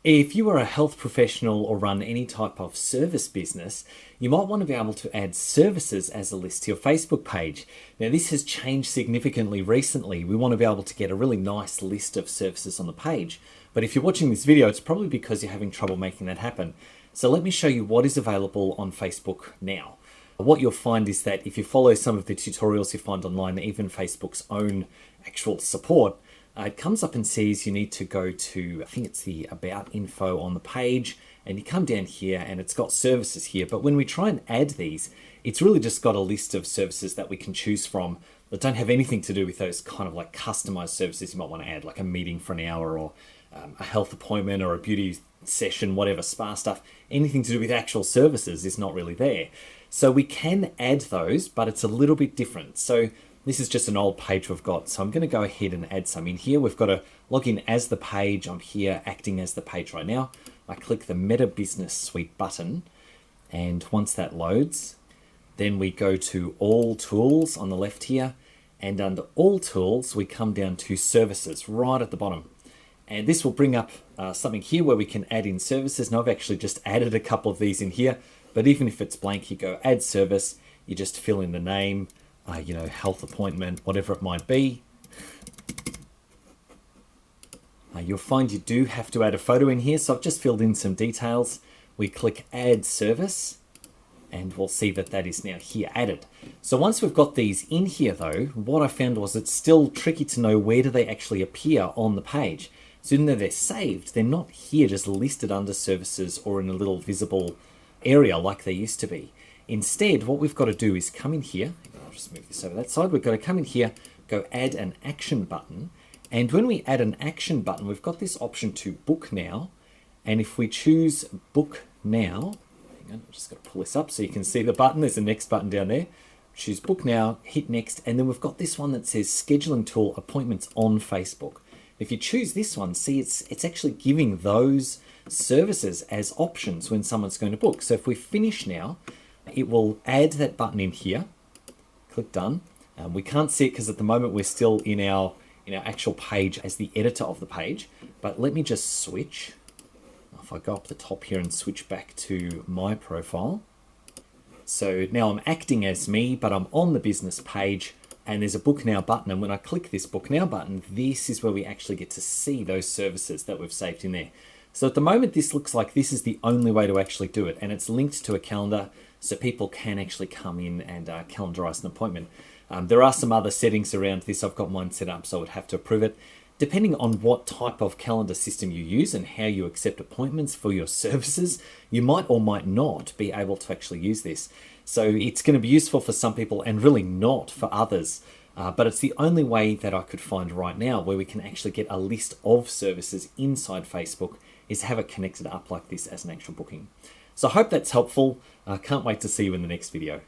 If you are a health professional or run any type of service business, you might want to be able to add services as a list to your Facebook page. Now, this has changed significantly recently. We want to be able to get a really nice list of services on the page. But if you're watching this video, it's probably because you're having trouble making that happen. So let me show you what is available on Facebook now. What you'll find is that if you follow some of the tutorials you find online, even Facebook's own actual support, it comes up and says you need to go to, I think it's the About info on the page, and you come down here and it's got services here. But when we try and add these, it's really just got a list of services that we can choose from that don't have anything to do with those kind of like customized services you might want to add, like a meeting for an hour or a health appointment or a beauty session, whatever, spa stuff. Anything to do with actual services is not really there. So we can add those, but it's a little bit different. So this is just an old page we've got. So I'm going to go ahead and add some in here. We've got to log in as the page. I'm here acting as the page right now. I click the Meta Business Suite button. And once that loads, then we go to All Tools on the left here. And under All Tools, we come down to Services right at the bottom. And this will bring up something here where we can add in services. Now I've actually just added a couple of these in here. But even if it's blank, you go Add Service. You just fill in the name. Health appointment, whatever it might be. You'll find you do have to add a photo in here, so I've just filled in some details. We click Add Service, and we'll see that that is now here added. So once we've got these in here though, what I found was it's still tricky to know where do they actually appear on the page. So even though they're saved, they're not here just listed under services or in a little visible area like they used to be. Instead, what we've got to do is come in here. I'll just move this over that side. We've got to come in here, go add an action button. And when we add an action button, we've got this option to book now. And if we choose book now, hang on, I'm just going to pull this up so you can see the button. There's a next button down there. Choose book now, hit next. And then we've got this one that says scheduling tool appointments on Facebook. If you choose this one, see, it's actually giving those services as options when someone's going to book. So if we finish now, it will add that button in here. Click done. We can't see it because at the moment we're still in our actual page as the editor of the page. But let me just switch. If I go up the top here and switch back to my profile. So now I'm acting as me, but I'm on the business page and there's a book now button. And when I click this book now button, this is where we actually get to see those services that we've saved in there. So at the moment, this looks like this is the only way to actually do it. And it's linked to a calendar, so people can actually come in and calendarize an appointment. There are some other settings around this. I've got mine set up, so I would have to approve it. Depending on what type of calendar system you use and how you accept appointments for your services, you might or might not be able to actually use this. So it's going to be useful for some people and really not for others. But it's the only way that I could find right now where we can actually get a list of services inside Facebook is have it connected up like this as an actual booking. So I hope that's helpful. I can't wait to see you in the next video.